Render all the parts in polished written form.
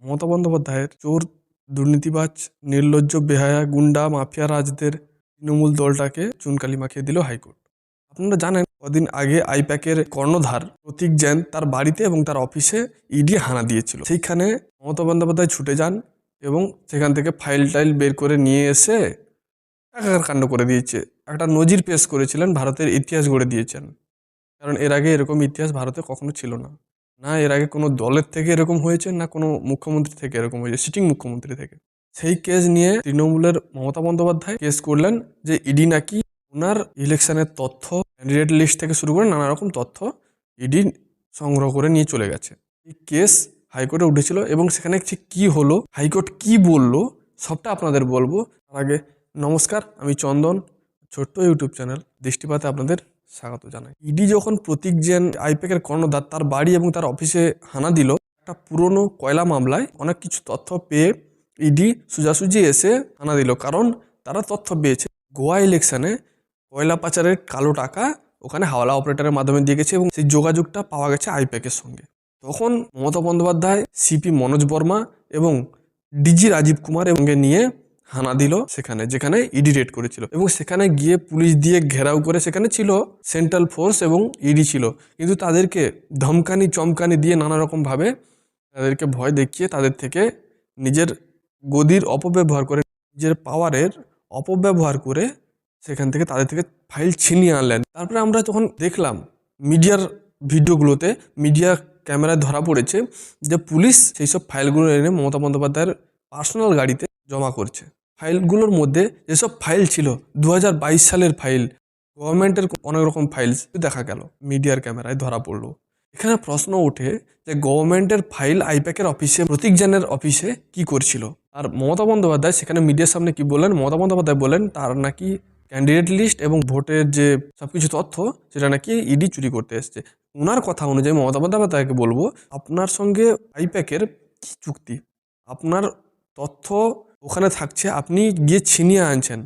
মমতা বন্দ্যোপাধ্যায়ের চোর, দুর্নীতিবাজ, নির্লজ্জ, বেহায়া, গুন্ডা, মাফিয়া রাজদের তৃণমূল দলটাকে চুনকালি মাখিয়ে দিল হাইকোর্ট। আপনারা জানেন কদিন আগে আইপ্যাকের কর্ণধার প্রতীক জৈন তার বাড়িতে এবং তার অফিসে ইডি হানা দিয়েছিল। সেইখানে মমতা বন্দ্যোপাধ্যায় ছুটে যান এবং সেখান থেকে ফাইল টাইল বের করে নিয়ে এসে একাকার কাণ্ড করে দিয়েছে। একটা নজির পেশ করেছিলেন, ভারতের ইতিহাস গড়ে দিয়েছেন। কারণ এর আগে এরকম ইতিহাস ভারতে কখনো ছিল না। না এর আগে কোনো দলের থেকে এরকম হয়েছে, না কোনো মুখ্যমন্ত্রী থেকে এরকম হয়েছে, সিটিং মুখ্যমন্ত্রী থেকে। সেই কেস নিয়ে তৃণমূলের মমতা বন্দ্যোপাধ্যায় কেস করলেন যে ইডি নাকি ওনার ইলেকশনের তথ্য, ক্যান্ডিডেট লিস্ট থেকে শুরু করে নানা রকম তথ্য ইডি সংগ্রহ করে নিয়ে চলে গেছে। এই কেস হাইকোর্টে উঠেছিল এবং সেখানে কি হলো, হাইকোর্ট কি বললো, সবটা আপনাদের বলবো। তার আগে নমস্কার, আমি চন্দন, ছোট্ট ইউটিউব চ্যানেল দৃষ্টিপাতে আপনাদের স্বাগত জানাই। ইডি যখন প্রতীক জৈন আইপ্যাকের কর্ণধার তার বাড়ি এবং তার অফিসে হানা দিল, একটা পুরনো কয়লা মামলায় অনেক কিছু তথ্য পেয়ে ইডি সোজাসুজি এসে হানা দিল। কারণ তারা তথ্য পেয়েছে গোয়া ইলেকশনে কয়লা পাচারের কালো টাকা ওখানে হাওলা অপারেটরের মাধ্যমে দিয়ে গেছে এবং সেই যোগাযোগটা পাওয়া গেছে আইপ্যাকের সঙ্গে। তখন মমতা বন্দ্যোপাধ্যায়, সিপি মনোজ বর্মা এবং ডিজি রাজীব কুমার এমনকে নিয়ে হানা দিল সেখানে, যেখানে ইডি রেড করেছিল। এবং সেখানে গিয়ে পুলিশ দিয়ে ঘেরাও করে, সেখানে ছিল সেন্ট্রাল ফোর্স এবং ইডি ছিল, কিন্তু তাদেরকে ধমকানি চমকানি দিয়ে নানা রকমভাবে তাদেরকে ভয় দেখিয়ে তাদের থেকে নিজের গদির অপব্যবহার করে, নিজের পাওয়ারের অপব্যবহার করে সেখান থেকে তাদের থেকে ফাইল ছিনিয়ে আনলেন। তারপরে আমরা যখন দেখলাম মিডিয়ার ভিডিওগুলোতে, মিডিয়া ক্যামেরায় ধরা পড়েছে যে পুলিশ সেই সব ফাইলগুলো এনে মমতা বন্দ্যোপাধ্যায়ের পার্সোনাল গাড়িতে জমা করছে। ফাইলগুলোর মধ্যে যেসব ফাইল ছিল 2022 সালের ফাইল, গভর্নমেন্টের অনেক রকম ফাইলস দেখা গেল, মিডিয়ার ক্যামেরায় ধরা পড়লো। এখানে প্রশ্ন ওঠে যে গভর্নমেন্টের ফাইল আইপ্যাকের অফিসে, প্রতীক জৈনের অফিসে কি করছিল? আর মমতা বন্দ্যোপাধ্যায় সেখানে মিডিয়ার সামনে কি বললেন? মমতা বন্দ্যোপাধ্যায় বলেন তার নাকি ক্যান্ডিডেট লিস্ট এবং ভোটের যে সবকিছু তথ্য সেটা নাকি ইডি চুরি করতে এসছে। ওনার কথা অনুযায়ী মমতা বন্দ্যোপাধ্যায়কে বলবো, আপনার সঙ্গে আইপ্যাকের কি চুক্তি? আপনার তথ্য ওখানে থাকছে, আপনি গিয়ে ছিনিয়ে আনছেন,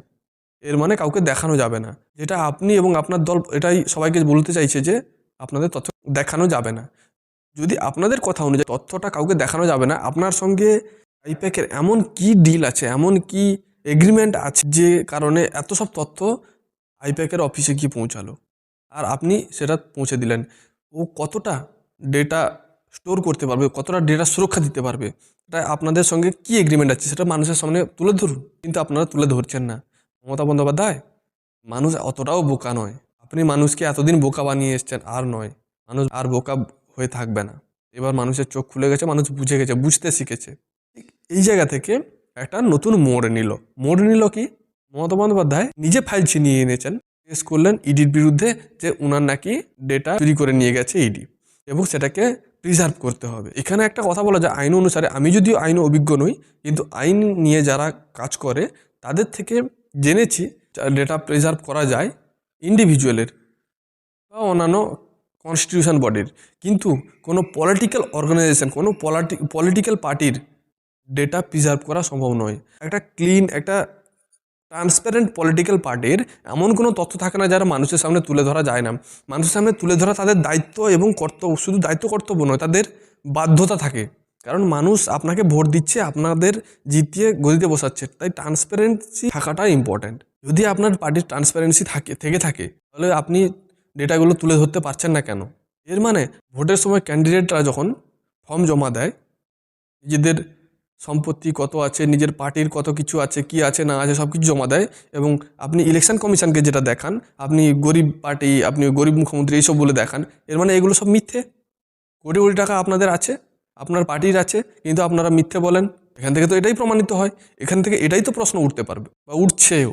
এর মানে কাউকে দেখানো যাবে না। যেটা আপনি এবং আপনার দল এটাই সবাইকে বলতে চাইছে যে আপনাদের তথ্য দেখানো যাবে না। যদি আপনাদের কথা অনুযায়ী তথ্যটা কাউকে দেখানো যাবে না, আপনার সঙ্গে আইপ্যাকের এমন কি ডিল আছে, এমন কি এগ্রিমেন্ট আছে যে কারণে এত সব তথ্য আইপ্যাকের অফিসে গিয়ে পৌঁছালো আর আপনি সেটা পৌঁছে দিলেন? ও কতটা ডেটা স্টোর করতে পারবে, কতটা ডেটা সুরক্ষা দিতে পারবে, এটা আপনাদের সঙ্গে কি এগ্রিমেন্ট আছে সেটা মানুষের সামনে তুলে ধরুন। কিন্তু আপনারা তুলে ধরছেন না। মমতা বন্দ্যোপাধ্যায়, মানুষ অতটাও বোকা নয়। আপনি মানুষকে এতদিন বোকা বানিয়ে এসছেন, আর নয়, মানুষ আর বোকা হয়ে থাকবে না। এবার মানুষের চোখ খুলে গেছে, মানুষ বুঝে গেছে, বুঝতে শিখেছে। এই জায়গা থেকে একটা নতুন মোড় নিল কি? মমতা বন্দ্যোপাধ্যায় নিজে ফাইল ছিনিয়ে এনেছেন, কেস করলেন ইডির বিরুদ্ধে যে উনার নাকি ডেটা চুরি করে নিয়ে গেছে ইডি এবং সেটাকে প্রিজার্ভ করতে হবে। এখানে একটা কথা বলা যায়, আইন অনুসারে, আমি যদিও আইন অভিজ্ঞ নই, কিন্তু আইন নিয়ে যারা কাজ করে তাদের থেকে জেনেছি ডেটা প্রিজার্ভ করা যায় ইন্ডিভিজুয়ালের বা অন্যান্য কনস্টিটিউশন বডির, কিন্তু কোনো পলিটিক্যাল অর্গানাইজেশন, কোনো পলিটিক্যাল পার্টির ডেটা প্রিজার্ভ করা সম্ভব নয়। একটা ক্লিন, একটা ট্রান্সপারেন্ট পলিটিক্যাল পার্টির এমন কোনো তথ্য থাকে না যারা মানুষের সামনে তুলে ধরা যায় না। মানুষের সামনে তুলে ধরা তাদের দায়িত্ব এবং কর্তব্য, শুধু দায়িত্ব কর্তব্য নয়, তাদের বাধ্যতা থাকে। কারণ মানুষ আপনাকে ভোট দিচ্ছে, আপনাদের জিতিয়ে গদিতে বসাচ্ছে, তাই ট্রান্সপারেন্সি থাকাটা ইম্পর্ট্যান্ট। যদি আপনার পার্টির ট্রান্সপারেন্সি থাকে তাহলে আপনি ডেটাগুলো তুলে ধরতে পারছেন না কেন? এর মানে ভোটের সময় ক্যান্ডিডেটরা যখন ফর্ম জমা দেয়, নিজেদের সম্পত্তি কত আছে, নিজের পার্টির কত কিছু আছে, কি আছে না আছে, সব কিছু জমা দেয় এবং আপনি ইলেকশন কমিশনকে যেটা দেখান, আপনি গরিব পার্টি, আপনি গরিব মুখ্যমন্ত্রী এইসব বলে দেখান, এর মানে এগুলো সব মিথ্যে। কোটি কোটি টাকা আপনাদের আছে, আপনার পার্টির আছে, কিন্তু আপনারা মিথ্যে বলেন। এখান থেকে তো এটাই প্রমাণিত হয়, এখান থেকে এটাই তো প্রশ্ন উঠতে পারবে বা উঠছেও।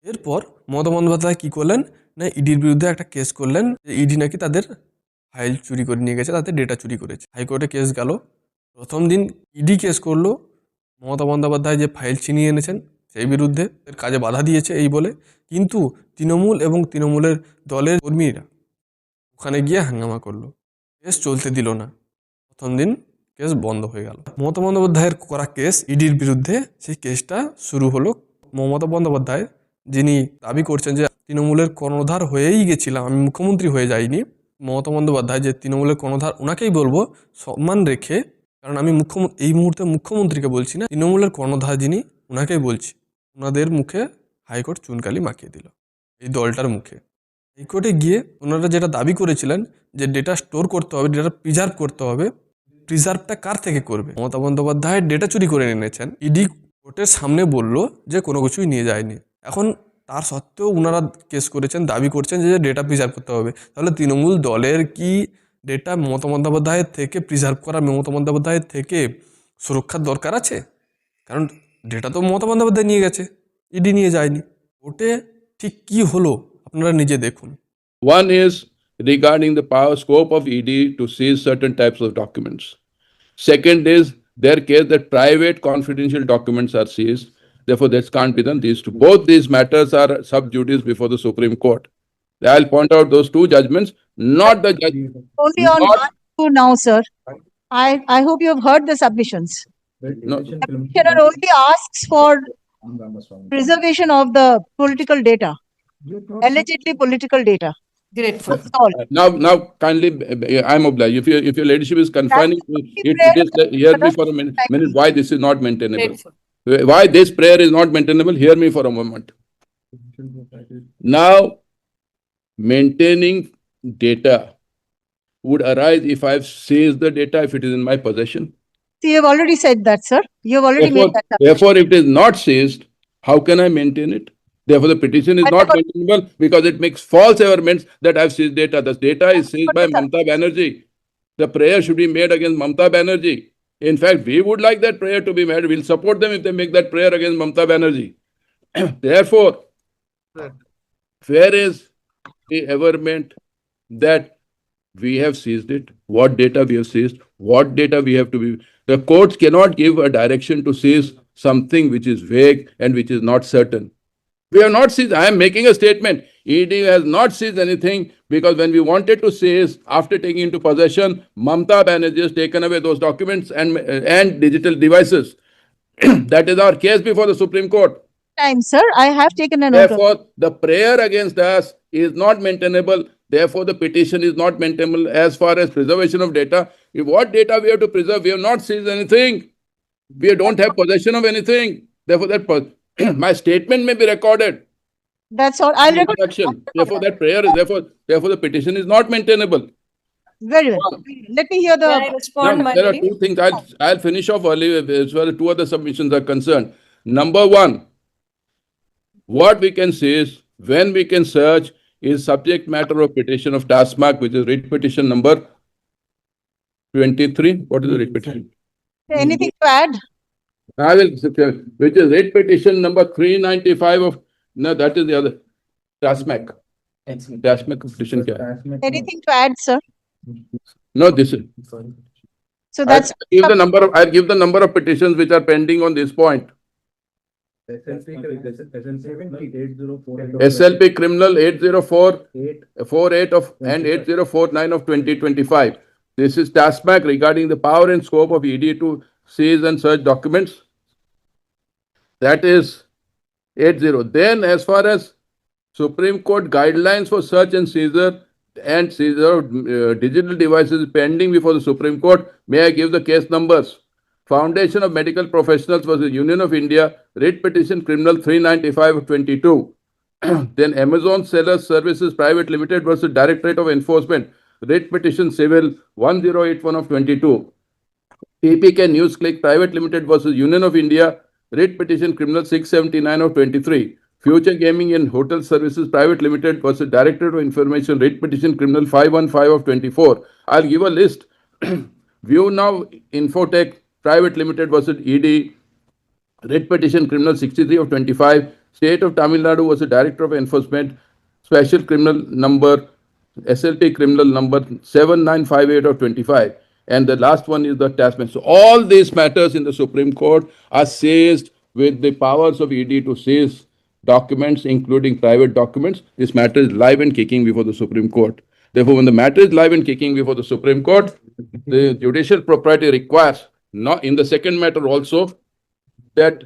এরপর মমতা বন্দ্যোপাধ্যায় কী করলেন না, ইডির বিরুদ্ধে একটা কেস করলেন যে ইডি নাকি তাদের ফাইল চুরি করে নিয়ে গেছে, তাদের ডেটা চুরি করেছে। হাইকোর্টে কেস গেল। প্রথম দিন ইডি কেস করলো মমতা বন্দ্যোপাধ্যায় যে ফাইল ছিনিয়ে এনেছেন সেই বিরুদ্ধে, এর কাজে বাধা দিয়েছে এই বলে। কিন্তু তৃণমূল এবং তৃণমূলের দলের কর্মীরা ওখানে গিয়ে হাঙ্গামা করলো, কেস চলতে দিল না। প্রথম দিন কেস বন্ধ হয়ে গেল। মমতা বন্দ্যোপাধ্যায়ের করা কেস ইডির বিরুদ্ধে, সেই কেসটা শুরু হলো। মমতা বন্দ্যোপাধ্যায়, যিনি দাবি করছেন যে তৃণমূলের কর্ণধার হয়েই গেছিলাম, আমি মুখ্যমন্ত্রী হয়ে যাইনি, মমতা বন্দ্যোপাধ্যায় যে তৃণমূলের কর্ণধার, ওনাকেই বলবো সম্মান রেখে, কারণ আমি এই মুহূর্তে মুখ্যমন্ত্রীকে বলছি না, তৃণমূলের কর্ণধার যিনি ওনাকেই বলছি। ওনাদের মুখে হাইকোর্ট চুনকালি মাখিয়ে দিল, এই দলটার মুখে। হাইকোর্টে গিয়ে ওনারা যেটা দাবি করেছিলেন যে ডেটা স্টোর করতে হবে, ডেটা প্রিজার্ভ করতে হবে, প্রিজার্ভটা কার থেকে করবে? মমতা বন্দ্যোপাধ্যায়ের ডেটা চুরি করে এনেছেন, ইডি কোর্টের সামনে বলল যে কোনো কিছুই নিয়ে যায়নি। এখন তার সত্ত্বেও ওনারা কেস করেছেন, দাবি করছেন যে ডেটা প্রিজার্ভ করতে হবে। তাহলে তৃণমূল দলের কি ডেটা মমতা বন্দ্যোপাধ্যায়ের থেকে প্রিজার্ভ করা, মমতা বন্দ্যোপাধ্যায়ের থেকে সুরক্ষার দরকার আছে? কারণ ডেটা তো মমতা বন্দ্যোপাধ্যায় নিয়ে গেছে, ইডি নিয়ে যায়নি। ওটে ঠিক কি হলো আপনারা নিজে দেখুন। One is regarding the power scope of ED to seize certain types of documents. Second is their case that private confidential documents are seized. Therefore, this can't be done. These two, both these matters are sub judice before the Supreme Court. I'll point out those two judgments, not the judge. Only on not- 1, 2 now, sir. I hope you have heard the submissions. No. Commissioner only asks for preservation of the political data, allegedly political data. Grateful. That's all. Now, kindly, I'm obliged. If your ladyship is confining it, hear me for a minute. Why this is not maintainable? Grateful. Why this prayer is not maintainable? Hear me for a moment. Now, maintaining data would arise if I've seized the data, if it is in my possession. So you have already said that, sir. You have already made that. submission. Therefore, if it is not seized, how can I maintain it? Therefore, the petition is not maintainable because it makes false averments that I've seized data. The data is seized by Mamata Banerjee. The prayer should be made against Mamata Banerjee. In fact, we would like that prayer to be made. We'll support them if they make that prayer against Mamata Banerjee. Therefore, where is the averment that we have seized it? What data we have seized? What data we have to be? The courts cannot give a direction to seize something which is vague and which is not certain. We have not seized. I am making a statement. ED has not seized anything because when we wanted to seize, after taking into possession, Mamata Banerjee has taken away those documents and digital devices. That is our case before the Supreme Court. Time, sir. I have taken a note of. Therefore, the prayer against us is not maintainable. Therefore, the petition is not maintainable as far as preservation of data. If what data we have to preserve, we have not seized anything. We don't have possession of anything. Therefore, my statement may be recorded. That's all. I'll record. Introduction. Therefore, that prayer is therefore the petition is not maintainable. Very well. Let me hear Can I the. respond, Now, there are Mandy? two things. I'll finish off early as far as two other submissions are concerned. Number one, what we can say is when we can search is subject matter of petition of TASMAC, which is writ petition number 23. What is the writ petition? Anything to add? I will, which is writ petition number 395 of, no, that is the other, TASMAC. TASMAC petition. kya hai? Anything to add, sir? No, this is. So that's. I'll give the number of petitions which are pending on this point. SLP criminal 80448 of and 8049 of 2025. This is TASMAC regarding the power and scope of ED to seize and search documents. That is 80. Then as far as Supreme Court guidelines for search and seizure of digital devices pending before the Supreme Court, may I give the case numbers? Foundation of Medical Professionals versus Union of India, writ petition criminal 395 of 22. Then Amazon Sellers Services Private Limited versus Directorate of Enforcement, writ petition civil 1081 of 22. TPK News Click Private Limited versus Union of India, writ petition criminal 679 of 23. Future Gaming and Hotel Services Private Limited versus Directorate of Information, writ petition criminal 515 of 24. I'll give a list. View Now Infotech Private Limited versus ED, writ petition criminal 63 of 25. State of Tamil Nadu versus Director of Enforcement, special criminal number, SLP criminal number 7958 of 25. And the last one is the TASMAC. So all these matters in the Supreme Court are seized with the powers of ED to seize documents, including private documents. This matter is live and kicking before the Supreme Court. Therefore, when the matter is live and kicking before the Supreme Court, the judicial propriety requires, not in the second matter also, that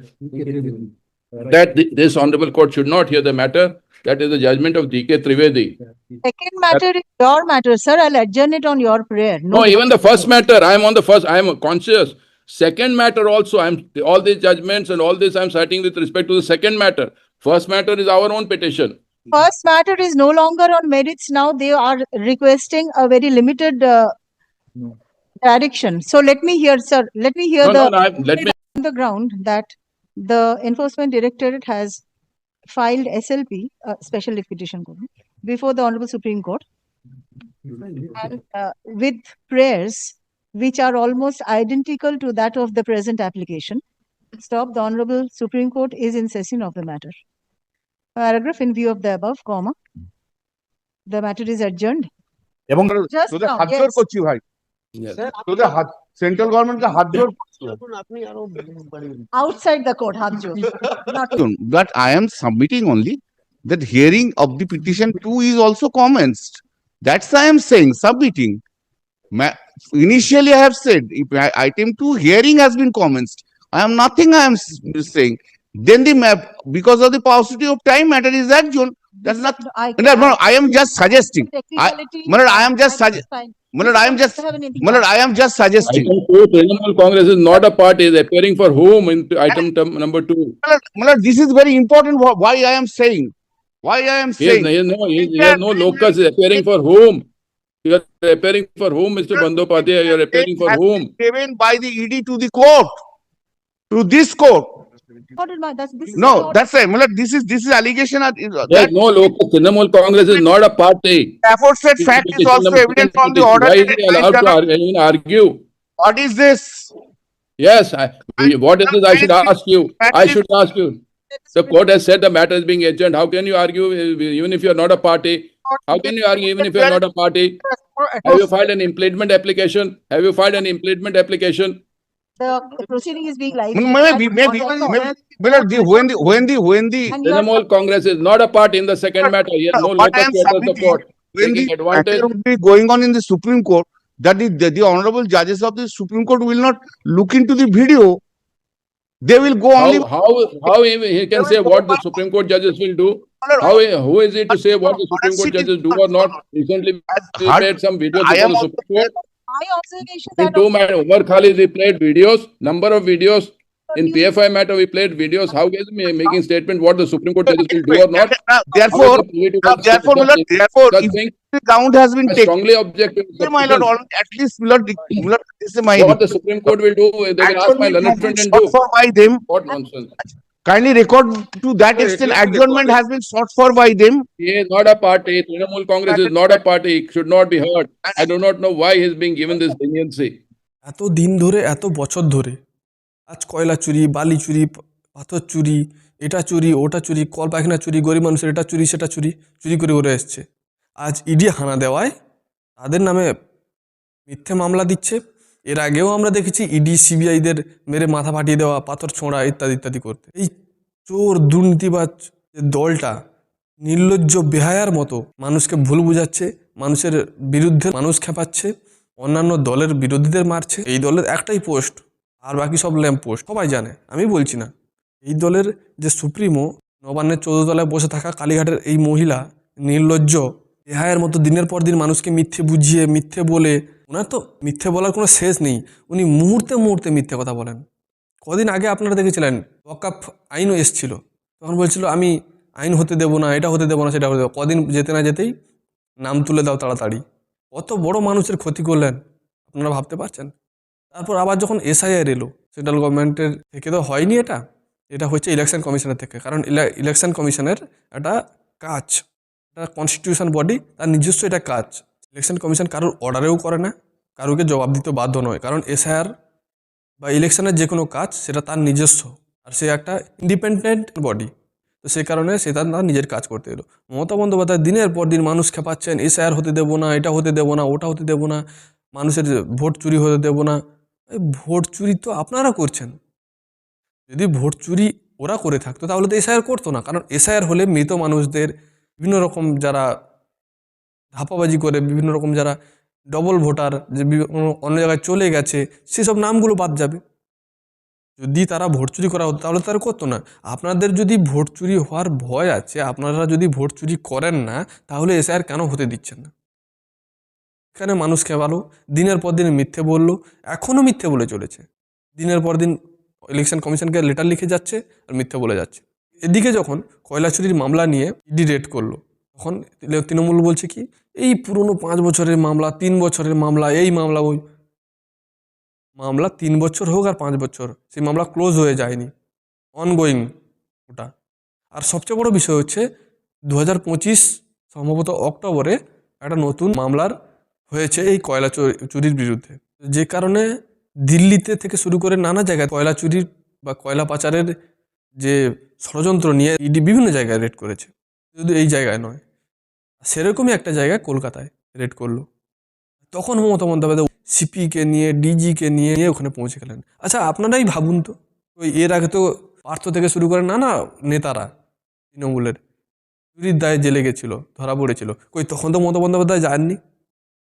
this honorable court should not hear the matter That is the judgment of G.K. Trivedi. Second matter is your matter, sir. I'll adjourn it on your prayer. No, even the first matter, I am on the first, I am conscious. Second matter also, all these judgments and all this I'm citing with respect to the second matter. First matter is our own petition. First matter is no longer on merits now. They are requesting a very limited direction. So let me hear, sir. Let me hear Let me, on the ground that the Enforcement Directorate has filed SLP, Special Liquidation Court, before the Honorable Supreme Court, and with prayers which are almost identical to that of the present application. Stop. The Honorable Supreme Court is in session of the matter. Paragraph in view of the above, comma. The matter is adjourned. এবং Just তোদের now, হাত জোর yes. করছি ভাই, yes. তোদের হাত central গভর্নমেন্টকে হাত জোর করছি। Outside the court, Hadjo. Not But I am submitting only that hearing of the petition 2 is also commenced. That's I am saying, submitting. Initially I have said, if item 2 hearing has been commenced, I am nothing I am saying. Then the map, because of the paucity of time, matter is adjourned. That's not. No, I am just suggesting. I am just I am just suggesting. Item 2, Trinamool Congress is not a party, is appearing for whom in item number 2? This is very important. Why I am saying? Why I am saying? He has no locus, is appearing for whom? You are appearing for whom, Mr. Bandyopadhyay? You are appearing for whom? Given by the ED to the court, to this court. this is No, not- that's it. This is allegation. There is no locus. Trinamool Congress is not a party. Aforesaid fact is also evident from the order. Why is he allowed to even argue? What is this? Yes, what is this? I should ask you. I should ask you. The court has said the matter is being adjourned. How can you argue even if you are not a party? How can you argue even if you are not a party? Have you filed an impleadment application? Have you filed an impleadment application? The proceeding is being live. Maybe, when the And you are Trinamool Congress is not a party in the second matter. He has no What I locus am to address the submitting, court. when Taking the advantage. matter will be going on in the Supreme Court, that the honorable judges of the Supreme Court will not look into the video. They will go only. How he can say what the Supreme Court judges will do? Who is he to say what the Supreme Court judges do or not? Recently, we played some videos I before am the Supreme Court. my observation In that two matter, Umar Khalid, we played videos, number of videos. In PFI matter, we played videos. How is he making statement what the Supreme Court judges will do or not? Therefore, How is the political therefore, such if thing? the ground has been I taken, strongly object to such my lord, things. at least, my lord, this is my. What the Supreme Court will do, they will ask my learned friend and Sought do. for by them. What nonsense. Kindly record to that extent, adjournment has been sought for by them. He is not a party. Trinamool Congress is not a party. It should not be heard. I do not know why he is being given this leniency. এত দিন ধরে এত বছর ধরে আজ কয়লা চুরি বালি চুরি পাথর চুরি এটা চুরি ওটা চুরি কল পায়খানা চুরি গরিব মানুষের এটা চুরি সেটা চুরি চুরি করে করে এসছে আজ ইডি হানা দেওয়ায় তাদের নামে মিথ্যে মামলা দিচ্ছে এর আগেও আমরা দেখেছি ইডি সিবিআইদের মেরে মাথা ফাটিয়ে দেওয়া পাথর ছোঁড়া ইত্যাদি ইত্যাদি করতে এই চোর দুর্নীতিবাজ যে দলটা নির্লজ্জ বেহায়ার মতো মানুষকে ভুল বুঝাচ্ছে মানুষের বিরুদ্ধে মানুষ খেপাচ্ছে অন্যান্য দলের বিরোধীদের মারছে এই দলের একটাই পোস্ট আর বাকি সব ল্যাম্প পোস্ট সবাই জানে আমি বলছি না এই দলের যে সুপ্রিমো নবান্নের 14 তলায় বসে থাকা কালীঘাটের এই মহিলা নির্লজ্জ বেহায়ার মতো দিনের পর দিন মানুষকে মিথ্যে বুঝিয়ে মিথ্যে বলে ওনার তো মিথ্যে বলার কোনো শেষ নেই উনি মুহূর্তে মুহূর্তে মিথ্যে কথা বলেন কদিন আগে আপনারা দেখেছিলেন ওয়াকফ আইনও এসেছিল তখন বলছিল আমি আইন হতে দেবো না এটা হতে দেবো না সেটা হতে দেবো কদিন যেতে না যেতেই নাম তুলে দাও তাড়াতাড়ি কত বড় মানুষের ক্ষতি করলেন আপনারা ভাবতে পারছেন তারপর আবার যখন এসআইআর এলো সেন্ট্রাল গভর্নমেন্টের থেকে তো হয়নি এটা হচ্ছে ইলেকশন কমিশনের থেকে কারণ ইলেকশন কমিশনের একটা কাজ একটা কনস্টিটিউশন বডি তার নিজস্ব এটা কাজ ইলেকশন কমিশন কারোর অর্ডারেও করে না কারোকে জবাব দিতে বাধ্য নয় কারণ এসআইআর বা ইলেকশনের যে কোনো কাজ সেটা তার নিজস্ব আর সে একটা ইন্ডিপেন্ডেন্ট বডি তো সেই কারণে সে তার নিজের কাজ করতে এলো মমতা বন্দ্যোপাধ্যায় দিনের পর দিন মানুষ খেপাচ্ছেন এসআইআর হতে দেবো না এটা হতে দেবো না ওটা হতে দেবো না মানুষের ভোট চুরি হতে দেবো না ভোট চুরি তো আপনারা করছেন যদি ভোট চুরি ওরা করে থাকতো তাহলে তো এসআইআর করতো না কারণ এসআইআর হলে মৃত মানুষদের বিভিন্ন রকম যারা ধাপাবাজি করে বিভিন্ন রকম যারা ডবল ভোটার যে অন্য জায়গায় চলে গেছে সেসব নামগুলো বাদ যাবে যদি তারা ভোট চুরি করা হতো তাহলে তারা করতো না। আপনাদের যদি ভোট চুরি হওয়ার ভয় আছে, আপনারা যদি ভোট চুরি করেন না, তাহলে এসআইআর কেন হতে দিচ্ছেন না? এখানে মানুষকে ভালো দিনের পর দিন মিথ্যে বললো, এখনও মিথ্যে বলে চলেছে। দিনের পর দিন ইলেকশন কমিশনকে লেটার লিখে যাচ্ছে আর মিথ্যে বলে যাচ্ছে। এদিকে যখন কয়লা চুরির মামলা নিয়ে ইডি রেড করলো, তখন তৃণমূল বলছে কি এই পুরনো 5 বছরের মামলা, 3 বছরের মামলা, এই মামলা ওই মামলা 3 বছর হোক আর 5 বছর, সেই মামলা ক্লোজ হয়ে যায়নি, অনগোয়িং ওটা। আর সবচেয়ে বড় বিষয় হচ্ছে 2025 সম্ভবত অক্টোবরে একটা নতুন মামলার হয়েছে এই কয়লা চুরির বিরুদ্ধে, যে কারণে দিল্লিতে থেকে শুরু করে নানা জায়গায় কয়লা চুরির বা কয়লা পাচারের যে ষড়যন্ত্র নিয়ে ইডি বিভিন্ন জায়গায় রেড করেছে, শুধু এই জায়গায় নয়। সেরকমই একটা জায়গায় কলকাতায় রেড করলো। তখন মমতা বন্দ্যোপাধ্যায় সিপিকে নিয়ে, ডিজিকে নিয়ে ওখানে পৌঁছে গেলেন। আচ্ছা আপনারাই ভাবুন তো, ওই এর আগে তো পার্থ থেকে শুরু করে নানা নেতারা তৃণমূলের চুরির দায়ে জেলে গেছিল, ধরা পড়েছিল, কই তখন তো মমতা বন্দ্যোপাধ্যায় যাননি।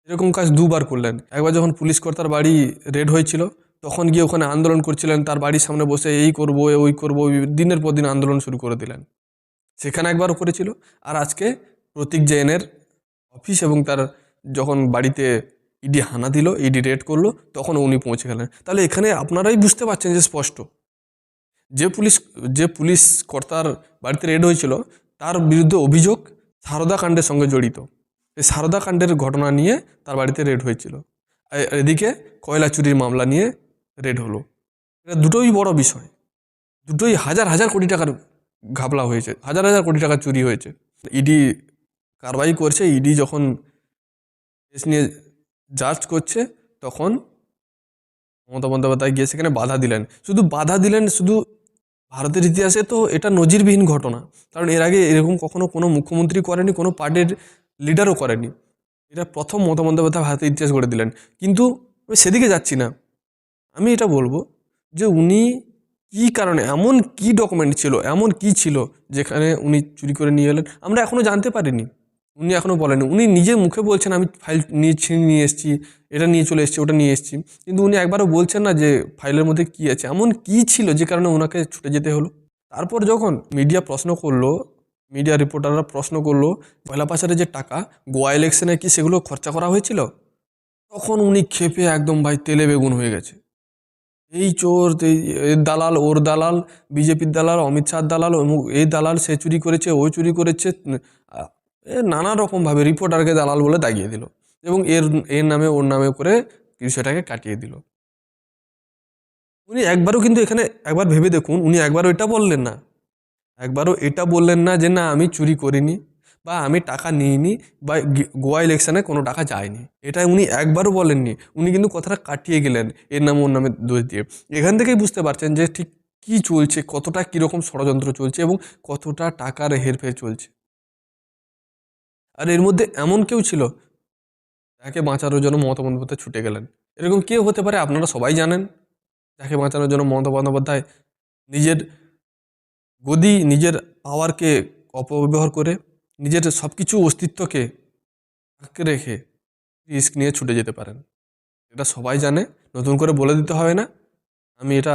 এরকম কাজ দুবার করলেন। একবার যখন পুলিশ কর্তার বাড়ি রেড হয়েছিল, তখন গিয়ে ওখানে আন্দোলন করছিলেন, তার বাড়ির সামনে বসে এই করবো ওই করবো, দিনের পর দিন আন্দোলন শুরু করে দিলেন, সেখানে একবারও করেছিল। আর আজকে প্রতীক জৈনের অফিস এবং তার যখন বাড়িতে ইডি হানা দিল, ইডি রেড করলো, তখন উনি পৌঁছে গেলেন। তাহলে এখানে আপনারাই বুঝতে পারছেন যে স্পষ্ট যে পুলিশ কর্তার বাড়িতে রেড হয়েছিল তার বিরুদ্ধে অভিযোগ সারদা কাণ্ডের সঙ্গে জড়িত। এই সারদা কাণ্ডের ঘটনা নিয়ে তার বাড়িতে রেড হয়েছিল, এদিকে কয়লা চুরির মামলা নিয়ে রেড হলো। এটা দুটোই বড় বিষয়, দুটোই হাজার হাজার কোটি টাকার ঘাপলা হয়েছে, হাজার হাজার কোটি টাকা চুরি হয়েছে। ইডি কারবাই করছে, ইডি যখন কেস নিয়ে জাজ করছে, তখন মমতা বন্দ্যোপাধ্যায় গিয়ে সেখানে বাধা দিলেন। শুধু বাধা দিলেন, শুধু ভারতের ইতিহাসে তো এটা নজিরবিহীন ঘটনা, কারণ এর আগে এরকম কখনো কোনো মুখ্যমন্ত্রী করেনি, কোনো পার্টির লিডারও করেনি। এটা প্রথম মমতা বন্দ্যোপাধ্যায় ভারতের ইতিহাস গড়ে দিলেন। কিন্তু আমি সেদিকে যাচ্ছি না, আমি এটা বলবো যে উনি কী কারণে, এমন কি ডকুমেন্ট ছিল, এমন কি ছিল যেখানে উনি চুরি করে নিয়ে এলেন, আমরা এখনও জানতে পারিনি। উনি এখনও বলেনি, উনি নিজের মুখে বলছেন আমি ফাইল নিয়ে এসেছি, এটা নিয়ে চলে এসেছি, ওটা নিয়ে এসেছি, কিন্তু উনি একবারও বলছেন না যে ফাইলের মধ্যে কী আছে, এমন কী ছিল যে কারণে ওনাকে ছুটে যেতে হলো। তারপর যখন মিডিয়া প্রশ্ন করলো, মিডিয়া রিপোর্টাররা প্রশ্ন করলো কয়লা পাচারের যে টাকা গোয়া ইলেকশনে কি সেগুলো খরচা করা হয়েছিল, তখন উনি ক্ষেপে একদম ভাই তেলে বেগুন হয়ে গেছে। এই চোর, এর দালাল, ওর দালাল, বিজেপির দালাল, অমিত শাহর দালাল, এই দালাল, সে চুরি করেছে, ও চুরি করেছে, নানা রকমভাবে রিপোর্টারকে দালাল বলে দাগিয়ে দিল এবং এর নামে ওর নামে করে বিষয়টাকে কাটিয়ে দিল। উনি একবারও কিন্তু এখানে একবার ভেবে দেখুন, উনি একবারও এটা বললেন না যে না আমি চুরি করিনি বা আমি টাকা নিইনি বা গোয়া ইলেকশনে কোনো টাকা যায়নি, এটা উনি একবারও বলেননি। উনি কিন্তু কথাটা কাটিয়ে গেলেন এর নামে ওর নামে দোষ দিয়ে। এখান থেকেই বুঝতে পারছেন যে ঠিক কী চলছে, কতটা কীরকম ষড়যন্ত্র চলছে এবং কতটা টাকার হেরফের চলছে। আর এর মধ্যে এমন কেউ ছিল যাকে বাঁচানোর জন্য মমতা বন্দ্যোপাধ্যায় ছুটে গেলেন। এরকম কেউ হতে পারে, আপনারা সবাই জানেন, যাকে বাঁচানোর জন্য মমতা বন্দ্যোপাধ্যায় নিজের গদি, নিজের পাওয়ারকে অপব্যবহার করে, নিজের সব কিছু অস্তিত্বকে আঁকড়ে রেখে রিস্ক নিয়ে ছুটে যেতে পারেন। এটা সবাই জানে, নতুন করে বলে দিতে হবে না, আমি এটা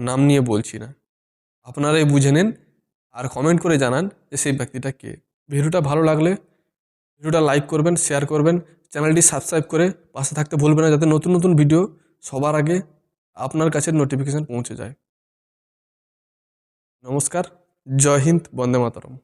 নাম নিয়ে বলছি না, আপনারাই বুঝে নিন আর কমেন্ট করে জানান যে সেই ব্যক্তিটা কে। ভিডিওটা ভালো লাগলে ভিডিওটা লাইক করবেন, শেয়ার করবেন, চ্যানেলটি সাবস্ক্রাইব করে পাশে থাকতে ভুলবেন না, যাতে নতুন নতুন ভিডিও সবার আগে আপনার কাছে নোটিফিকেশান পৌঁছে যায়। নমস্কার, জয় হিন্দ, বন্দে মাতরম।